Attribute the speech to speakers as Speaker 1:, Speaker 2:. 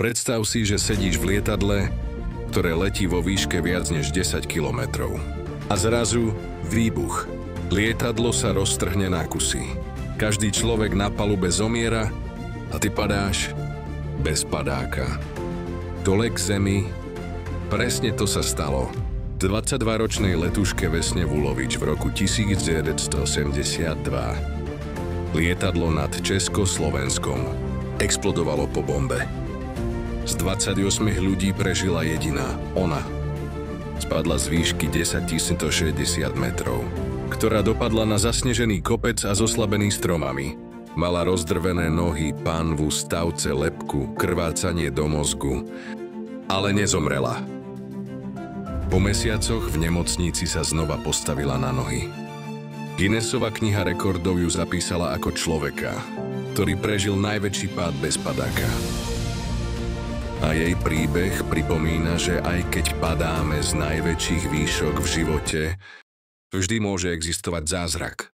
Speaker 1: Predstav si, že sedíš v lietadle, ktoré letí vo výške viac než 10 kilometrov. A zrazu výbuch. Lietadlo sa roztrhne na kusy. Každý človek na palube zomiera a ty padáš bez padáka. Dole k zemi. Presne to sa stalo 22-ročnej letuške Vesne Vulovič v roku 1982. Lietadlo nad Československom explodovalo po bombe. Z 28 ľudí prežila jediná, ona. Spadla z výšky 10 160 metrov, ktorá dopadla na zasnežený kopec a zoslabený stromami. Mala rozdrvené nohy, pánvu, stavce, lebku, krvácanie do mozgu, ale nezomrela. Po mesiacoch v nemocnici sa znova postavila na nohy. Guinnessova kniha rekordov ju zapísala ako človeka, ktorý prežil najväčší pád bez padáka. A jej príbeh pripomína, že aj keď padáme z najväčších výšok v živote, vždy môže existovať zázrak.